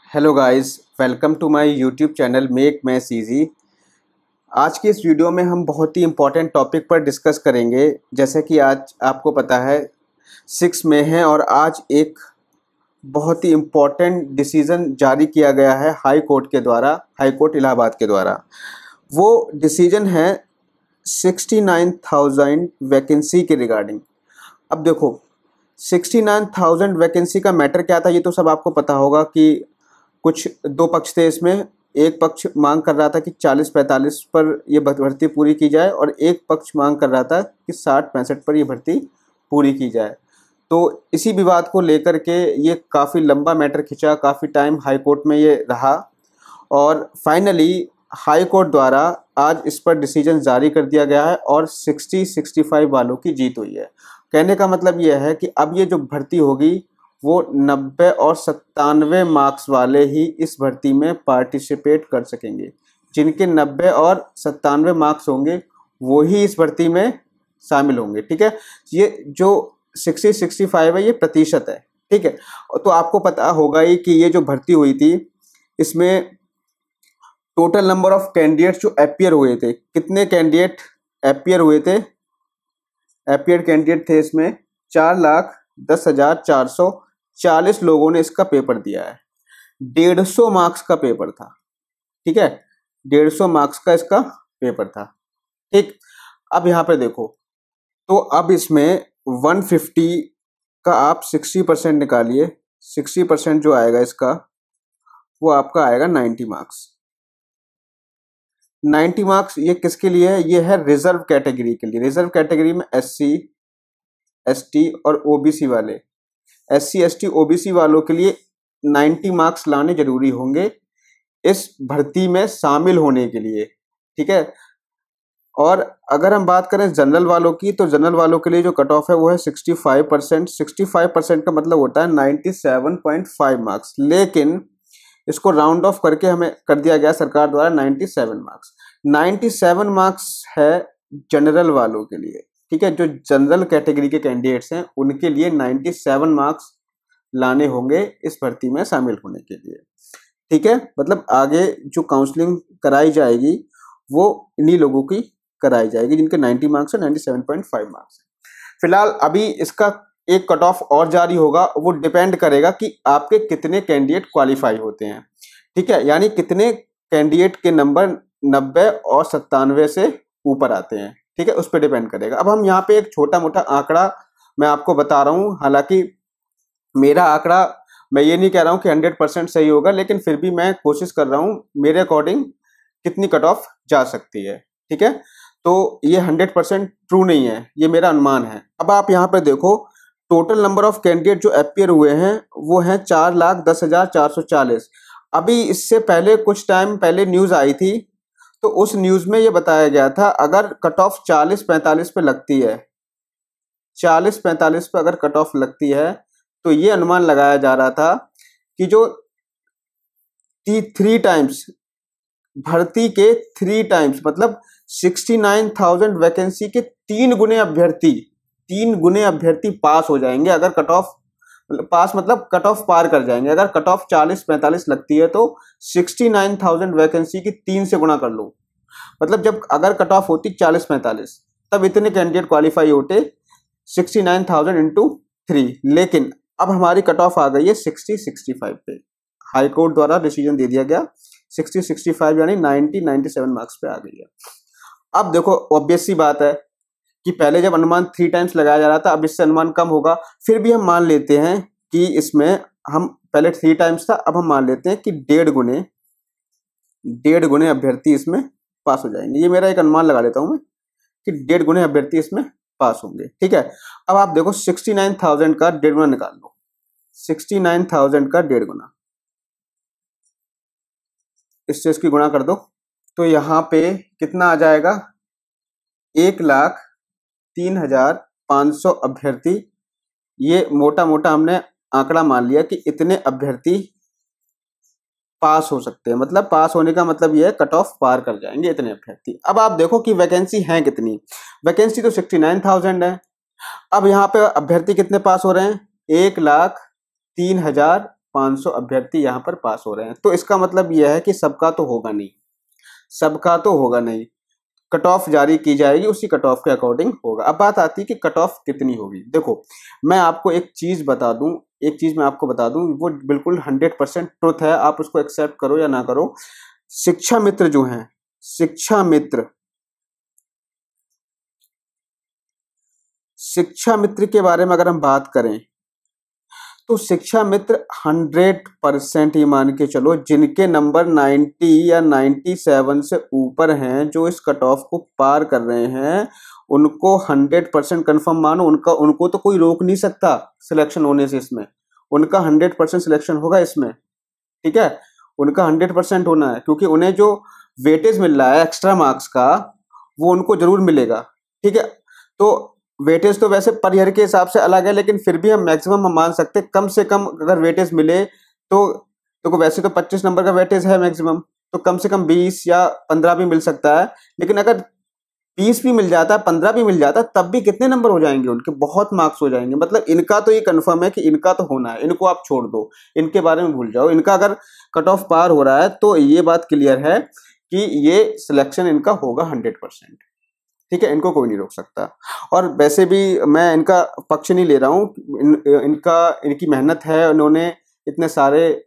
Hello guys, welcome to my YouTube channel make maths easy. आज की इस video में हम बहुत ही इम्पोर्टेंट टॉपिक पर डिस्कस करेंगे। जैसे कि आज आपको पता है 6 मई है और आज एक बहुत ही इम्पोर्टेंट डिसीज़न जारी किया गया है हाई कोर्ट के द्वारा, हाई कोर्ट इलाहाबाद के द्वारा। वो डिसीजन है 69,000 वैकेंसी के रिगार्डिंग। अब देखो 69,000 वैकेंसी का मैटर क्या था, ये तो सब आपको पता होगा कि कुछ दो पक्ष थे इसमें। एक पक्ष मांग कर रहा था कि 40-45 पर ये भर्ती पूरी की जाए और एक पक्ष मांग कर रहा था कि 60-65 पर ये भर्ती पूरी की जाए। तो इसी विवाद को लेकर के ये काफ़ी लंबा मैटर खिंचा, काफ़ी टाइम हाई कोर्ट में ये रहा और फाइनली हाई कोर्ट द्वारा आज इस पर डिसीजन जारी कर दिया गया है और 60-65 वालों की जीत हुई है। कहने का मतलब ये है कि अब ये जो भर्ती होगी वो 90 और 97 मार्क्स वाले ही इस भर्ती में पार्टिसिपेट कर सकेंगे। जिनके 90 और 97 मार्क्स होंगे वो ही इस भर्ती में शामिल होंगे। ठीक है, ये जो 60-65 है ये प्रतिशत है। ठीक है, तो आपको पता होगा ही कि ये जो भर्ती हुई थी इसमें टोटल नंबर ऑफ कैंडिडेट्स जो अपीयर हुए थे, कितने कैंडिडेट अपीयर हुए थे? अपीयर कैंडिडेट थे इसमें 4,10,440 लोगों ने इसका पेपर दिया है। 150 मार्क्स का पेपर था। ठीक है, 150 मार्क्स का इसका पेपर था। ठीक, अब यहाँ पे देखो तो अब इसमें 150 का आप 60% निकालिए। 60% जो आएगा इसका वो आपका आएगा 90 मार्क्स। 90 मार्क्स ये किसके लिए है? ये है रिजर्व कैटेगरी के लिए। रिजर्व कैटेगरी में SC ST और OBC वाले, SC ST OBC वालों के लिए 90 मार्क्स लाने जरूरी होंगे इस भर्ती में शामिल होने के लिए। ठीक है, और अगर हम बात करें जनरल वालों की तो जनरल वालों के लिए जो कट ऑफ है वो है 65%। 65% का मतलब होता है 97.5 मार्क्स, लेकिन इसको राउंड ऑफ करके हमें कर दिया गया सरकार द्वारा 97 मार्क्स। 97 मार्क्स है जनरल वालों के लिए। ठीक है, जो जनरल कैटेगरी के कैंडिडेट्स हैं उनके लिए 97 मार्क्स लाने होंगे इस भर्ती में शामिल होने के लिए। ठीक है, मतलब आगे जो काउंसलिंग कराई जाएगी वो इन्हीं लोगों की कराई जाएगी जिनके 90 मार्क्स है, 97.5 मार्क्स है। फिलहाल अभी इसका एक कट ऑफ और जारी होगा, वो डिपेंड करेगा कि आपके कितने कैंडिडेट क्वालिफाई होते हैं। ठीक है, यानी कितने कैंडिडेट के नंबर 90 और 97 से ऊपर आते हैं। ठीक है, उस पर डिपेंड करेगा। अब हम यहाँ पे एक छोटा मोटा आंकड़ा मैं आपको बता रहा हूँ। हालांकि मेरा आंकड़ा, मैं ये नहीं कह रहा हूँ कि 100% सही होगा, लेकिन फिर भी मैं कोशिश कर रहा हूँ मेरे अकॉर्डिंग कितनी कट ऑफ जा सकती है। ठीक है, तो ये 100% ट्रू नहीं है, ये मेरा अनुमान है। अब आप यहाँ पे देखो टोटल नंबर ऑफ कैंडिडेट जो अपीयर हुए हैं वो हैं 4,10,440। अभी इससे पहले कुछ टाइम पहले न्यूज आई थी, तो उस न्यूज में ये बताया गया था अगर कट ऑफ 40-45 पे लगती है, 40-45 पे अगर कट ऑफ लगती है तो ये अनुमान लगाया जा रहा था कि जो 3 टाइम्स भर्ती के 3 टाइम्स मतलब 69,000 वैकेंसी के 3 गुने अभ्यर्थी पास हो जाएंगे। अगर कट ऑफ पास मतलब कट ऑफ पार कर जाएंगे। अगर कट ऑफ 40-45 लगती है तो 69,000 वैकेंसी की 3 से गुणा कर लो। मतलब जब अगर कट ऑफ होती 40-45 तब इतने कैंडिडेट क्वालिफाई होते 69,000 इंटू 3। लेकिन अब हमारी कट ऑफ आ गई है 60-65 पे। हाई कोर्ट द्वारा डिसीजन दे दिया गया 60-65 यानी 90-97 मार्क्स पे आ गई है। अब देखो ऑब्वियस सी बात है कि पहले जब अनुमान 3 टाइम्स लगाया जा रहा था, अब इससे अनुमान कम होगा। फिर भी हम मान लेते हैं कि इसमें हम पहले 3 टाइम्स था, अब हम मान लेते हैं कि 1.5 गुने अभ्यर्थी इसमें पास हो जाएंगे। ये मेरा एक अनुमान लगा लेता हूं मैं कि 1.5 गुने अभ्यर्थी इसमें पास होंगे। ठीक है, अब आप देखो 69,000 का 1.5 गुना निकाल लो। 69,000 का 1.5 गुना, इससे इसकी गुणा कर दो तो यहाँ पे कितना आ जाएगा? 1,03,500 अभ्यर्थी। ये मोटा मोटा हमने आंकड़ा मान लिया कि इतने अभ्यर्थी पास हो सकते हैं। मतलब पास होने का मतलब ये है कट ऑफ पार कर जाएंगे इतने अभ्यर्थी। अब आप देखो कि वैकेंसी है कितनी। वैकेंसी तो 69,000 है। अब यहाँ पे अभ्यर्थी कितने पास हो रहे हैं? 1,03,500 500 अभ्यर्थी यहाँ पर पास हो रहे हैं। तो इसका मतलब यह है कि सबका तो होगा नहीं, सबका तो होगा नहीं, कट ऑफ जारी की जाएगी, उसी कट ऑफ के अकॉर्डिंग होगा। अब बात आती है कि कट ऑफ कितनी होगी। देखो मैं आपको एक चीज बता दूं, एक चीज मैं आपको बता दूं, वो बिल्कुल 100% ट्रुथ है, आप उसको एक्सेप्ट करो या ना करो। शिक्षा मित्र जो है, शिक्षा मित्र के बारे में अगर हम बात करें तो शिक्षा मित्र 100% ही मान के चलो, जिनके नंबर 90 या 97 से ऊपर हैं, जो इस कट ऑफ को पार कर रहे हैं, उनको 100% कंफर्म मानो। उनको तो कोई रोक नहीं सकता सिलेक्शन होने से। इसमें उनका 100% सिलेक्शन होगा इसमें, ठीक है, उनका 100% होना है, क्योंकि उन्हें जो वेटेज मिल रहा है एक्स्ट्रा मार्क्स का, वो उनको जरूर मिलेगा, ठीक है। तो वेटेज तो वैसे पर ईयर के हिसाब से अलग है, लेकिन फिर भी हम मैक्सिमम हम मान सकते हैं, कम से कम अगर वेटेज मिले तो वैसे तो 25 नंबर का वेटेज है मैक्सिमम, तो कम से कम 20 या 15 भी मिल सकता है। लेकिन अगर 20 भी मिल जाता है, 15 भी मिल जाता है, तब भी कितने नंबर हो जाएंगे उनके, बहुत मार्क्स हो जाएंगे। मतलब इनका तो ये कंफर्म है कि इनका तो होना है, इनको आप छोड़ दो, इनके बारे में भूल जाओ। इनका अगर कट ऑफ पार हो रहा है तो ये बात क्लियर है कि ये सिलेक्शन इनका होगा 100%, ठीक है, इनको कोई नहीं रोक सकता। और वैसे भी मैं इनका पक्ष नहीं ले रहा हूँ, इनकी मेहनत है, इन्होंने इतने सारे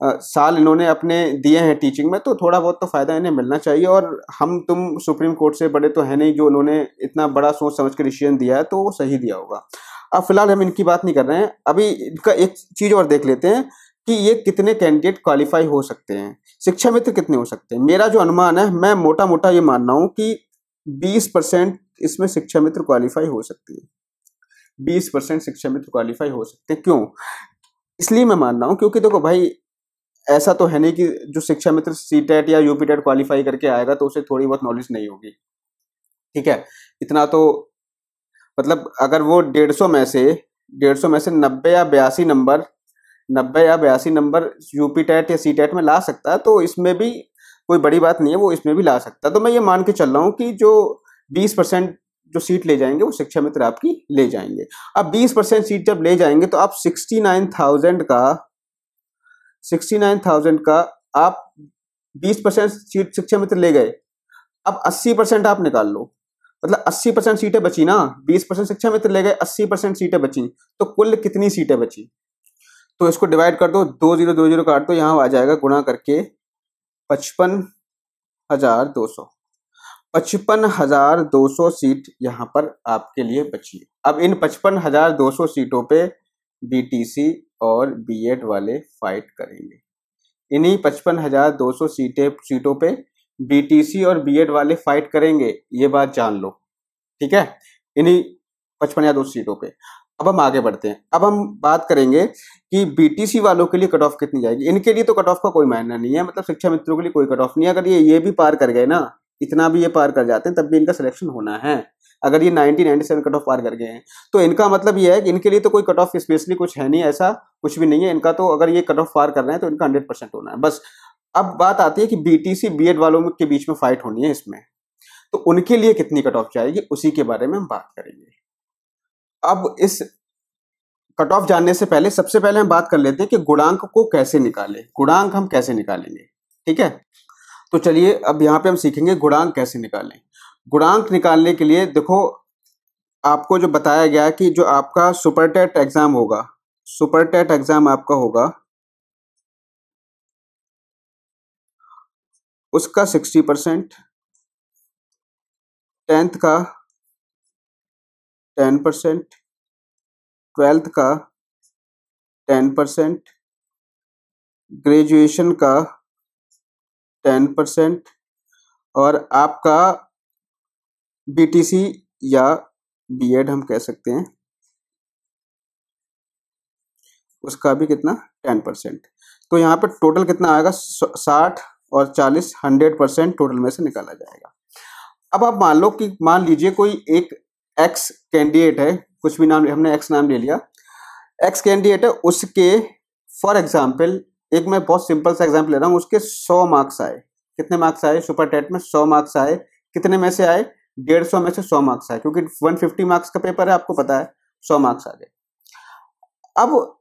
साल इन्होंने अपने दिए हैं टीचिंग में, तो थोड़ा बहुत तो फायदा इन्हें मिलना चाहिए। और हम तुम सुप्रीम कोर्ट से बड़े तो है नहीं, जो उन्होंने इतना बड़ा सोच समझ के डिसीजन दिया है, तो वो सही दिया होगा। अब फिलहाल हम इनकी बात नहीं कर रहे हैं, अभी इनका एक चीज और देख लेते हैं कि ये कितने कैंडिडेट क्वालिफाई हो सकते हैं, शिक्षा मित्र कितने हो सकते हैं। मेरा जो अनुमान है, मैं मोटा मोटा ये मान रहा हूँ कि 20% इसमें शिक्षा मित्र क्वालिफाई हो सकती है, 20% शिक्षा मित्र क्वालिफाई हो सकते हैं। क्यों? इसलिए मैं मान रहा हूँ क्योंकि देखो भाई, ऐसा तो है नहीं कि जो शिक्षा मित्र सीटेट या यूपीटेट क्वालिफाई करके आएगा तो उसे थोड़ी बहुत नॉलेज नहीं होगी, ठीक है। इतना तो मतलब अगर वो 150 में से 90 या 82 नंबर यूपीटेट या सीटेट में ला सकता है, तो इसमें भी कोई बड़ी बात नहीं है, वो इसमें भी ला सकता है। तो मैं ये मान के चल रहा हूँ कि जो 20% जो सीट ले जाएंगे वो शिक्षा मित्र आपकी ले जाएंगे। अब 20% सीट जब ले जाएंगे तो आप 69,000 का आप 20% सीट शिक्षा मित्र ले गए। अब 80% आप निकाल लो, मतलब 80% सीटें बची ना, 20% शिक्षा मित्र ले गए, 80% सीटें बची, तो कुल कितनी सीटें बची? तो इसको डिवाइड कर दो, 2020 काट दो, यहाँ आ जाएगा गुणा करके 55,200 सीट यहाँ पर आपके लिए बची। अब इन 55,200 सीटों पे बीटीसी और बीएड वाले फाइट करेंगे। इन्हीं 55,200 सीटों पे बीटीसी और बीएड वाले फाइट करेंगे, ये बात जान लो, ठीक है, इन्हीं 55,200 सीटों पे। अब हम आगे बढ़ते हैं, अब हम बात करेंगे कि बीटीसी वालों के लिए कट ऑफ कितनी जाएगी। इनके लिए तो कट ऑफ का कोई मायना नहीं है, मतलब शिक्षा मित्रों के लिए कोई कट ऑफ नहीं है। अगर ये भी पार कर गए ना, इतना भी ये पार कर जाते हैं, तब भी इनका सिलेक्शन होना है। अगर ये 97 कट ऑफ पार कर गए हैं, तो इनका मतलब ये है कि इनके लिए तो कोई कट ऑफ स्पेशली कुछ है नहीं, ऐसा कुछ भी नहीं है इनका। तो अगर ये कट ऑफ पार कर रहे हैं तो इनका 100% होना है बस। अब बात आती है कि बीटीसी बीएड वालों के बीच में फाइट होनी है इसमें, तो उनके लिए कितनी कट ऑफ जाएगी, उसी के बारे में हम बात करेंगे। अब इस कट ऑफ जानने से पहले सबसे पहले हम बात कर लेते हैं कि गुणांक को कैसे निकालें, गुणांक हम कैसे निकालेंगे, ठीक है। तो चलिए अब यहाँ पे हम सीखेंगे गुणांक कैसे निकालें। गुणांक निकालने के लिए देखो, आपको जो बताया गया है कि जो आपका सुपरटेट एग्जाम होगा, सुपरटेट एग्जाम आपका होगा, उसका 60%, 10th का 10%, 12th का 10%, ग्रेजुएशन का 10% और आपका बीटीसी या बीएड हम कह सकते हैं, उसका भी कितना 10%। तो यहाँ पर टोटल कितना आएगा, 60 और 40, 100% टोटल में से निकाला जाएगा। अब आप मान लो कि मान लीजिए कोई एक एक्स कैंडिडेट है, कुछ भी नाम, हमने एक्स नाम ले लिया, एक्स कैंडिडेट है, उसके फॉर एग्जाम्पल एक मैं बहुत सिंपल सा एग्जाम्पल ले रहा हूँ, उसके 100 मार्क्स आए। कितने मार्क्स आए सुपर टेट में? 100 मार्क्स आए। कितने में से आए? 150 में से 100 मार्क्स आए, क्योंकि 150 मार्क्स का पेपर है, आपको पता है, 100 मार्क्स आ गए। अब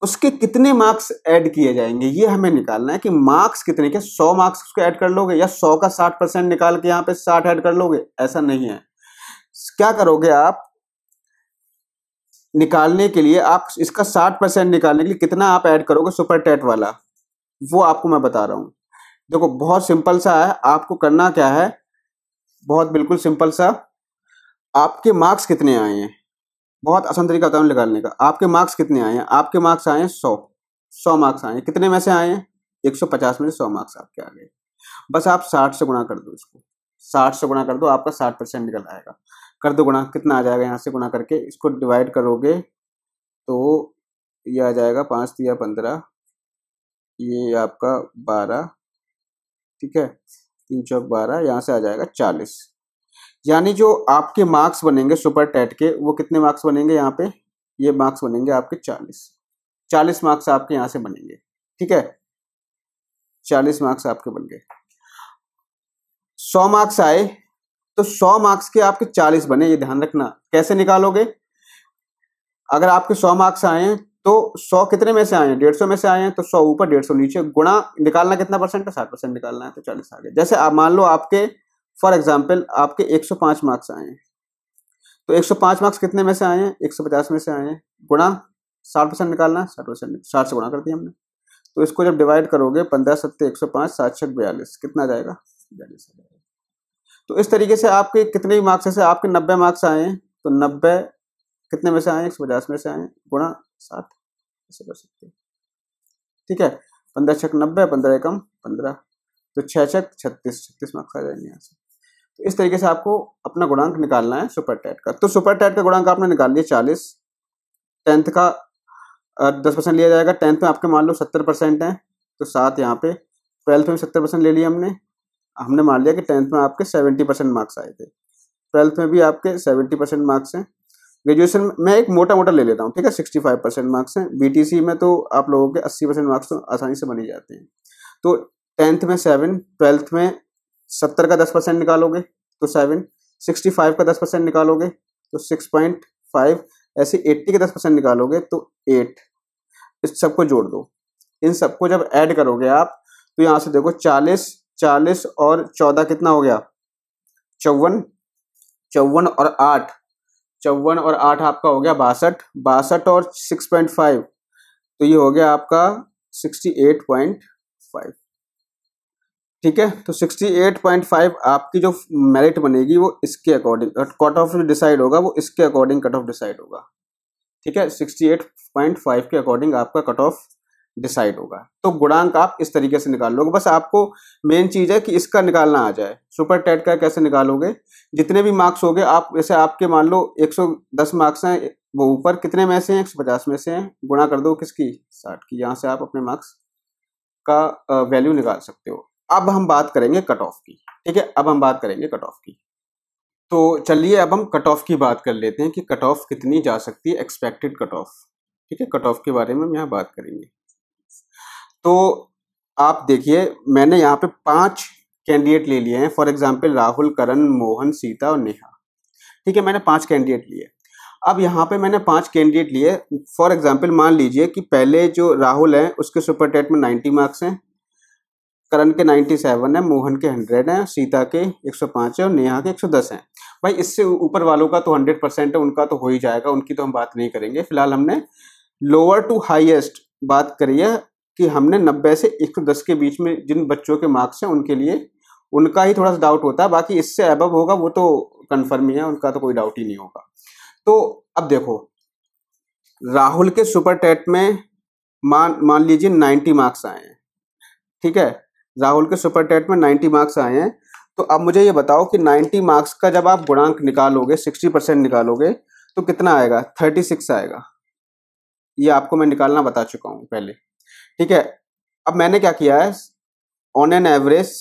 उसके कितने मार्क्स ऐड किए जाएंगे, ये हमें निकालना है कि मार्क्स कितने के। 100 मार्क्स उसको ऐड कर लोगे या 100 का 60% निकाल के यहाँ पे 60 ऐड कर लोगे, ऐसा नहीं है। क्या करोगे आप, निकालने के लिए आप इसका 60% निकालने के लिए कितना आप ऐड करोगे सुपर टेट वाला, वो आपको मैं बता रहा हूं। देखो बहुत सिंपल सा है, आपको करना क्या है, बहुत बिल्कुल सिंपल सा। आपके मार्क्स कितने आए हैं, बहुत आसान तरीका होता है निकालने का। आपके मार्क्स कितने आए हैं, आपके मार्क्स आए हैं 100 मार्क्स आए हैं। कितने में से आए हैं, 150 में से 100 मार्क्स आपके आ गए। बस आप 60 से गुणा कर दो इसको, 60 से गुणा कर दो, आपका 60% निकल आएगा। कर दो गुणा, कितना आ जाएगा, यहाँ से गुणा करके इसको डिवाइड करोगे तो ये आ जाएगा 5 तिया 15, ये आपका 12, ठीक है, 3 चौक 12, यहाँ से आ जाएगा 40। यानी जो आपके मार्क्स बनेंगे सुपर टेट के, वो कितने मार्क्स बनेंगे, यहाँ पे ये मार्क्स बनेंगे आपके 40 मार्क्स आपके यहाँ से बनेंगे, ठीक है, 40 मार्क्स आपके बन गए। 100 मार्क्स आए तो 100 मार्क्स के आपके 40 बने, ये ध्यान रखना। कैसे निकालोगे, अगर आपके 100 मार्क्स आए हैं तो 100 कितने में से आए हैं, 150 में से आए हैं, तो 100 ऊपर 150 नीचे, गुणा निकालना कितना परसेंट है, 60% निकालना है, तो 40 आ गए। जैसे आप मान लो आपके फॉर एग्जाम्पल आपके 105 मार्क्स आए हैं, तो 105 मार्क्स कितने में से आए हैं, 150 में से आए हैं, गुणा 60% निकालना है, 60%, 60 से गुणा कर दिया हमने। तो इसको जब डिवाइड करोगे 15 सत्ते 105, 7 छक 42, कितना आ जाएगा, 42 आ जाएगा। तो इस तरीके से आपके कितने मार्क्स से आपके 90 मार्क्स आए हैं, तो 90 कितने में से आए, 150 में से आए, गुणा 60, ऐसे कर सकते हैं, ठीक है। 15 छक 90, 15 एकम 15, तो 6 छक 36 मार्क्स आ जाएंगे यहाँ से। तो इस तरीके से आपको अपना गुणांक निकालना है सुपर टेट का। तो सुपर टेट का गुणांक आपने निकाल लिया 40, 10th का 10% लिया जाएगा। 10th में आपके मान लो 70% है, तो 7 यहाँ पे। 12th में 70% ले लिया हमने मान लिया कि 10th में आपके 70% मार्क्स आए थे, 12th में भी आपके 70% मार्क्स हैं। ग्रेजुएशन में एक मोटा मोटा ले लेता हूँ, ठीक है, 65% मार्क्स हैं। बीटीसी में तो आप लोगों के 80% मार्क्स तो आसानी से बन ही जाते हैं। तो 10th में 7, 12th में 70 का 10% निकालोगे तो 7, 65 का 10% निकालोगे तो 6.5, ऐसे 80 का 10% निकालोगे तो 8। इस सबको जोड़ दो, इन सबको जब ऐड करोगे आप तो यहाँ से देखो 40 और 14 कितना हो गया, 54, 54 और 8, 54 और 8 आपका हो गया 62, 62 और 6.5 तो ये हो गया आपका 68.5, ठीक है। तो 68.5 आपकी जो मेरिट बनेगी वो इसके अकॉर्डिंग, कट ऑफ डिसाइड होगा वो इसके अकॉर्डिंग कट ऑफ डिसाइड होगा, ठीक है। 68.5 के अकॉर्डिंग आपका कट ऑफ डिसाइड होगा। तो गुणांक आप इस तरीके से निकाल लोगे। बस आपको मेन चीज है कि इसका निकालना आ जाए। सुपर टेट का कैसे निकालोगे, जितने भी मार्क्स होंगे आप, जैसे आपके मान लो 110 मार्क्स हैं, वो ऊपर कितने में से हैं, 150 में से हैं, गुणा कर दो किसकी, 60 की। यहाँ से आप अपने मार्क्स का वैल्यू निकाल सकते हो। अब हम बात करेंगे कट ऑफ की, ठीक है, अब हम बात करेंगे कट ऑफ की। तो चलिए अब हम कट ऑफ की बात कर लेते हैं कि कट ऑफ कितनी जा सकती है, एक्सपेक्टेड कट ऑफ, ठीक है। कट ऑफ के बारे में हम यहाँ बात करेंगे। तो आप देखिए मैंने यहाँ पे 5 कैंडिडेट ले लिए हैं, फॉर एग्जांपल राहुल, करण, मोहन, सीता और नेहा, ठीक है। मैंने 5 कैंडिडेट लिए। अब यहाँ पे मैंने 5 कैंडिडेट लिए। फॉर एग्जांपल मान लीजिए कि पहले जो राहुल है उसके सुपर टेट में 90 मार्क्स हैं, करण के 97 है, मोहन के 100 है, सीता के 105 है और नेहा के 110 हैं। भाई इससे ऊपर वालों का तो 100% है, उनका तो हो ही जाएगा, उनकी तो हम बात नहीं करेंगे। फिलहाल हमने लोअर टू हाईएस्ट बात करी है कि हमने 90 से 110 के बीच में जिन बच्चों के मार्क्स हैं उनके लिए, उनका ही थोड़ा सा डाउट होता है, बाकी इससे अबव होगा वो तो कंफर्म ही है, उनका तो कोई डाउट ही नहीं होगा। तो अब देखो राहुल के सुपर टेट में मान लीजिए 90 मार्क्स आए हैं, ठीक है। राहुल के सुपर टेट में 90 मार्क्स आए हैं। तो अब मुझे ये बताओ कि 90 मार्क्स का जब आप गुणांक निकालोगे, 60% निकालोगे तो कितना आएगा, 36 आएगा। ये आपको मैं निकालना बता चुका हूं पहले, ठीक है। अब मैंने क्या किया है, ऑन एन एवरेज,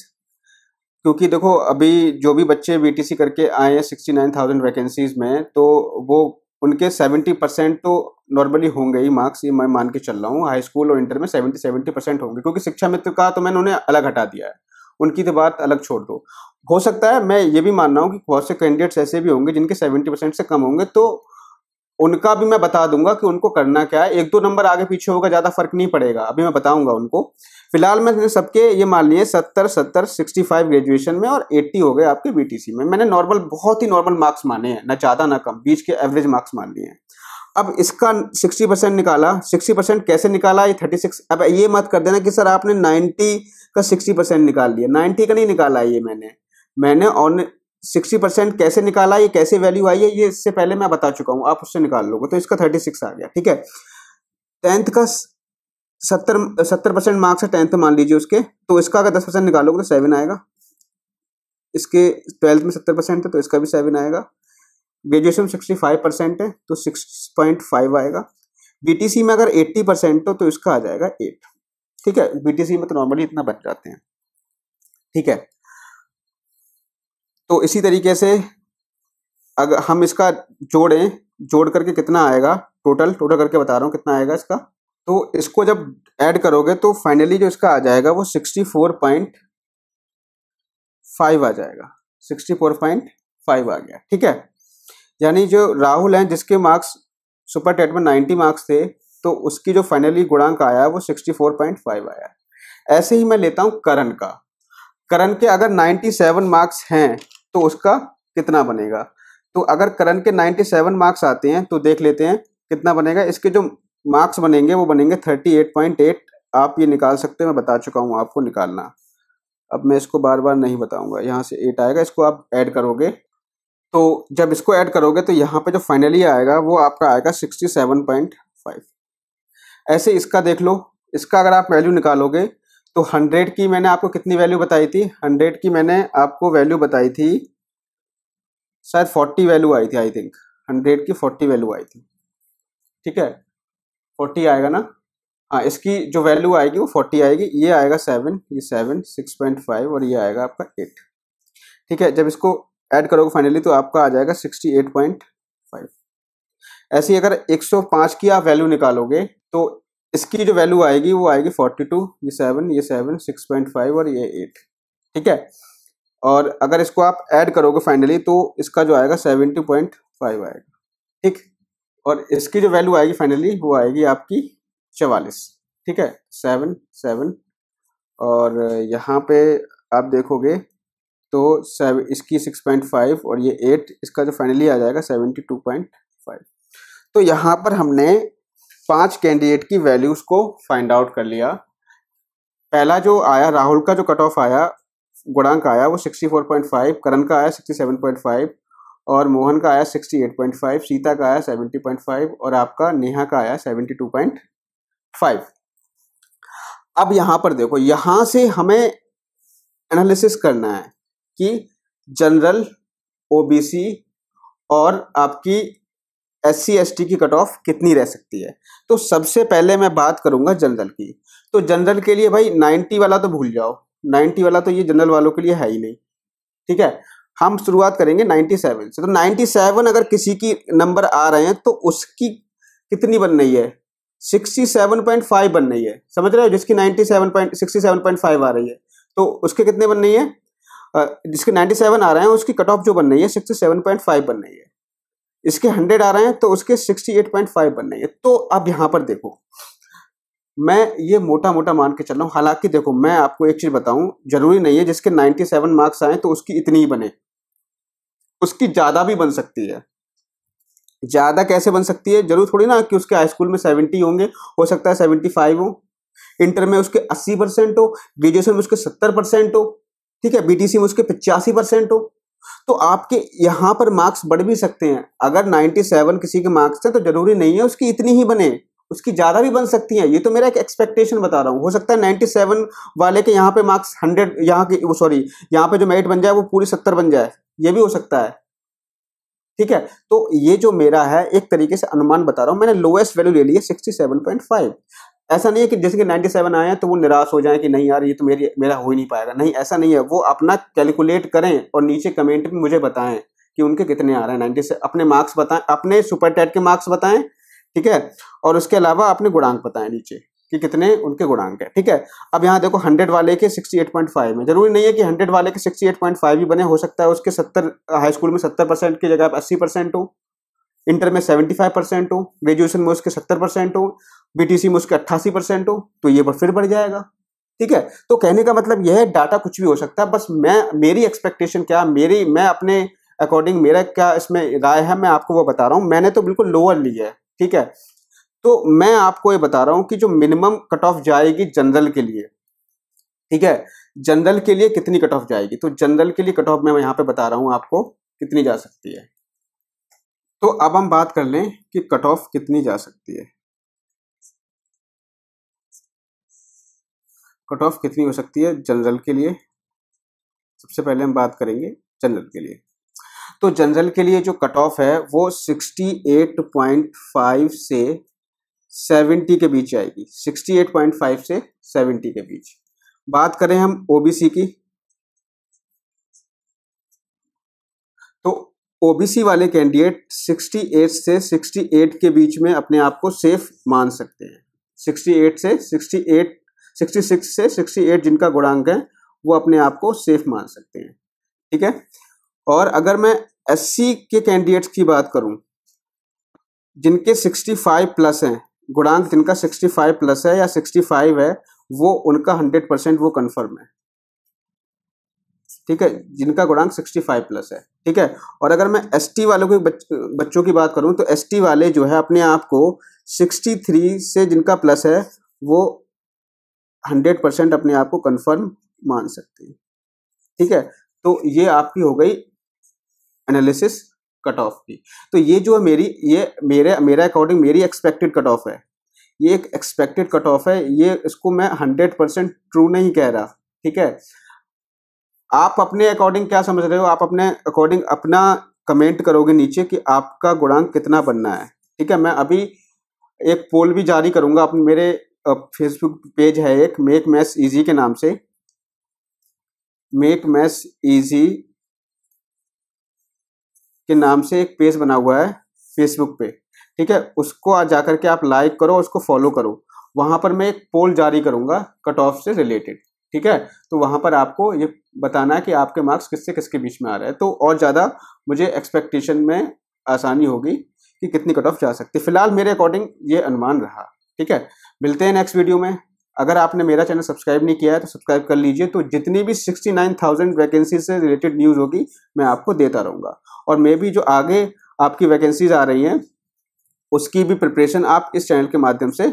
क्योंकि देखो अभी जो भी बच्चे बीटीसी करके आए हैं 69,000 वैकेंसीज में, तो वो उनके 70% तो नॉर्मली होंगे ही मार्क्स, ये मैं मान के चल रहा हूँ। हाई स्कूल और इंटर में 70% होंगे, क्योंकि शिक्षा मित्र का तो मैंने उन्हें अलग हटा दिया है, उनकी तो बात अलग छोड़ दो। हो सकता है, मैं ये भी मान रहा हूँ कि बहुत से कैंडिडेट्स ऐसे भी होंगे जिनके 70% से कम होंगे, तो उनका भी मैं बता दूंगा कि उनको करना क्या है। 1-2 नंबर आगे पीछे होगा, ज्यादा फर्क नहीं पड़ेगा, अभी मैं बताऊंगा उनको। फिलहाल मैंने सबके ये मान लिए 70, 65 ग्रेजुएशन में और 80 हो गए आपके बीटीसी में। मैंने नॉर्मल, बहुत ही नॉर्मल मार्क्स माने हैं, ना ज्यादा ना कम, बीच के एवरेज मार्क्स मान लिए हैं। अब इसका 60% निकाला। 60% कैसे निकाला? ये 36। अब ये मत कर देना कि सर आपने 90 का 60% निकाल लिया। 90 का नहीं निकाला ये मैंने और 60% कैसे निकाला, ये कैसे वैल्यू आई है, ये इससे पहले मैं बता चुका हूं, आप उससे निकाल लोगे। तो इसका 36 आ गया, ठीक है। 10th का 70% मार्क्स है 10th मान लीजिए उसके, तो इसका अगर 10% निकालोगे तो 7 आएगा। इसके 12th में 70% है तो इसका भी 7 आएगा। ग्रेजुएशन में 65% है तो 6.5 आएगा। बीटीसी में अगर 80% हो तो इसका आ जाएगा 8, ठीक है। बीटीसी में तो नॉर्मली इतना बच जाते हैं, ठीक है। तो इसी तरीके से अगर हम इसका जोड़ करके कितना आएगा, टोटल करके बता रहा हूँ कितना आएगा इसका। तो इसको जब ऐड करोगे तो फाइनली जो इसका आ जाएगा वो 64.5 आ जाएगा। 64.5 आ गया, ठीक है। यानी जो राहुल हैं जिसके मार्क्स सुपर टेट में 90 मार्क्स थे, तो उसकी जो फाइनली गुणांक आया वो 64.5 आया। ऐसे ही मैं लेता हूं करण का। करण के अगर 97 मार्क्स हैं तो उसका कितना बनेगा। तो अगर करण के 97 मार्क्स आते हैं तो देख लेते हैं कितना बनेगा। इसके जो मार्क्स बनेंगे वो बनेंगे 38.8। आप ये निकाल सकते हैं, मैं बता चुका हूँ आपको निकालना। अब मैं इसको बार बार नहीं बताऊंगा। यहाँ से 8 आएगा, इसको आप ऐड करोगे तो जब इसको ऐड करोगे तो यहाँ पे जो फाइनली आएगा वो आपका आएगा 67.5। ऐसे इसका देख लो। इसका अगर आप वैल्यू निकालोगे तो 100 की मैंने आपको कितनी वैल्यू बताई थी? 100 की मैंने आपको वैल्यू बताई थी, शायद 40 वैल्यू आई थी, आई थिंक 100 की 40 वैल्यू आई थी, ठीक है। 40 आएगा ना? हाँ, इसकी जो वैल्यू आएगी वो 40 आएगी। ये आएगा 7, ये 7, 6.5 और ये आएगा आपका 8, ठीक है। जब इसको ऐड करोगे फाइनली तो आपका आ जाएगा 68.5। ऐसे ही अगर 105 की आप वैल्यू निकालोगे तो इसकी जो वैल्यू आएगी वो आएगी 42, ये 7, 6.5 और ये 8, ठीक है। और अगर इसको आप ऐड करोगे फाइनली तो इसका जो आएगा 70.5 आएगा, ठीक। और इसकी जो वैल्यू आएगी फाइनली वो आएगी आपकी 44, ठीक है। 7, 7 और यहाँ पे आप देखोगे तो इसकी 6.5 और ये 8, इसका जो फाइनली आ जाएगा 72.5। तो यहाँ पर हमने 5 कैंडिडेट की वैल्यूज को फाइंड आउट कर लिया। पहला जो आया राहुल का जो कट ऑफ आया, गुणांक आया वो 64.5, करण का आया 67.5 और मोहन का आया 68.5, सीता का आया 70.5 और आपका नेहा का आया 72.5। अब यहाँ पर देखो, यहाँ से हमें एनालिसिस करना है कि जनरल, ओबीसी और आपकी SC ST की कट ऑफ कितनी रह सकती है। तो सबसे पहले मैं बात करूंगा जनरल की। तो जनरल के लिए भाई 90 वाला तो भूल जाओ, 90 वाला तो ये जनरल वालों के लिए है ही नहीं, ठीक है। हम शुरुआत करेंगे 97 से। तो 97 अगर किसी की नंबर आ रहे हैं तो उसकी कितनी बन रही है? 67.5 बन रही है, समझ रहे हो। जिसकी 67.5 आ रही है तो उसके कितने बन रही है? जिसके 97 आ रहे हैं उसकी कट ऑफ जो बन रही है 67.5 बन रही है। इसके 100 आ रहे हैं तो उसके 68.5 बन रही है। तो अब यहां पर देखो, मैं ये मोटा मोटा मान के चल रहा हूं। हालांकि देखो, मैं आपको एक चीज बताऊं, जरूरी नहीं है जिसके 97 मार्क्स आए तो उसकी इतनी ही बने, उसकी ज्यादा भी बन सकती है। ज्यादा कैसे बन सकती है? जरूर थोड़ी ना कि उसके हाई स्कूल में 70 होंगे, हो सकता है 75 हो, इंटर में उसके 80% हो, ग्रेजुएशन में उसके 70% हो, ठीक है, बीटीसी में उसके 85% हो। तो आपके यहाँ पर मार्क्स बढ़ भी सकते हैं। अगर 97 किसी के मार्क्स हैं तो जरूरी नहीं है उसकी इतनी ही बने, उसकी ज्यादा भी बन सकती है। ये तो मेरा एक एक्सपेक्टेशन बता रहा हूँ। हो सकता है 97 वाले के यहाँ पे मार्क्स 100, यहाँ के सॉरी यहाँ पे जो मेरिट बन जाए वो पूरी 70 बन जाए, ये भी हो सकता है, ठीक है। तो ये जो मेरा है एक तरीके से अनुमान बता रहा हूँ। मैंने लोएस्ट वैल्यू ले ली है 67.5। ऐसा नहीं है कि जैसे कि 97 आए हैं तो वो निराश हो जाए कि नहीं यार ये तो मेरा हो ही नहीं पाएगा, नहीं, ऐसा नहीं है। वो अपना कैलकुलेट करें और नीचे कमेंट में मुझे बताएं कि उनके कितने आ रहे हैं। 90 से अपने मार्क्स बताएं, अपने सुपर टेट के मार्क्स बताएं, ठीक है। और उसके अलावा अपने गुणांक बताएं नीचे कि कितने उनके गुणांक है, ठीक है। अब यहाँ देखो 100 वाले के 68.5 में, जरूरी नहीं है कि 100 वाले के 68.5 ही बने, हो सकता है उसके 70 हाई स्कूल में 70% की जगह 80% हो, इंटर में 75% हो, ग्रेजुएशन में उसके 70% हो, बीटीसी में उसके 88% हो, तो ये फिर बढ़ जाएगा। ठीक है, तो कहने का मतलब यह है डाटा कुछ भी हो सकता है, बस मेरी एक्सपेक्टेशन क्या, मैं अपने अकॉर्डिंग मेरा क्या इसमें राय है मैं आपको वो बता रहा हूँ। मैंने तो बिल्कुल लोअर ली है। ठीक है, तो मैं आपको ये बता रहा हूँ कि जो मिनिमम कट ऑफ जाएगी जनरल के लिए, ठीक है, जनरल के लिए कितनी कट ऑफ जाएगी, तो जनरल के लिए कट ऑफ मैं यहाँ पे बता रहा हूँ आपको कितनी जा सकती है। तो अब हम बात कर लें कि कट ऑफ कितनी जा सकती है, कट ऑफ कितनी हो सकती है जनरल के लिए। सबसे पहले हम बात करेंगे जनरल के लिए। तो जनरल के लिए जो कट ऑफ है वो 68.5 से 70 के बीच आएगी, 68.5 से 70 के बीच। बात करें हम ओबीसी की, तो ओबीसी वाले कैंडिडेट 68 से 68 के बीच में अपने आप को सेफ मान सकते हैं। 68 से 68, 66 से 68 जिनका गुणांक है वो अपने आप को सेफ मान सकते हैं। ठीक है, और अगर मैं एससी के कैंडिडेट्स की बात करूं जिनके 65 प्लस हैं, गुणांक जिनका 65 प्लस है या 65 है, वो उनका 100% वो कंफर्म है। ठीक है, जिनका गुणांक 65 प्लस है। ठीक है, और अगर मैं एसटी वालों के बच्चों की बात करूं तो एसटी वाले जो है अपने आप को 63 से जिनका प्लस है वो 100% अपने आप को कंफर्म मान सकते हैं। ठीक है, तो ये आपकी हो गई एनालिसिस कट ऑफ की। तो ये जो है मेरा अकॉर्डिंग मेरी एक्सपेक्टेड कट ऑफ है, ये एक एक्सपेक्टेड कट ऑफ है, ये इसको मैं 100% ट्रू नहीं कह रहा। ठीक है, आप अपने अकॉर्डिंग क्या समझ रहे हो, आप अपने अकॉर्डिंग अपना कमेंट करोगे नीचे कि आपका गुणांक कितना बनना है। ठीक है, मैं अभी एक पोल भी जारी करूंगा अपने मेरे फेसबुक पेज है एक मेक मैथ्स इजी के नाम से, मेक मैथ्स इजी के नाम से एक पेज बना हुआ है फेसबुक पे। ठीक है, उसको आज जाकर के आप लाइक करो, उसको फॉलो करो। वहां पर मैं एक पोल जारी करूंगा कट ऑफ से रिलेटेड। ठीक है, तो वहां पर आपको ये बताना है कि आपके मार्क्स किससे किसके बीच में आ रहे हैं, तो और ज़्यादा मुझे एक्सपेक्टेशन में आसानी होगी कि कितनी कट ऑफ जा सकती है। फिलहाल मेरे अकॉर्डिंग ये अनुमान रहा। ठीक है, मिलते हैं नेक्स्ट वीडियो में। अगर आपने मेरा चैनल सब्सक्राइब नहीं किया है तो सब्सक्राइब कर लीजिए, तो जितनी भी 69,000 वैकेंसी से रिलेटेड न्यूज़ होगी मैं आपको देता रहूँगा। और मे भी जो आगे आपकी वैकेंसीज आ रही हैं उसकी भी प्रिपरेशन आप इस चैनल के माध्यम से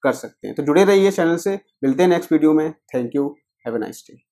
कर सकते हैं। तो जुड़े रहिए चैनल से। मिलते हैं नेक्स्ट वीडियो में। Thank you, have a nice day.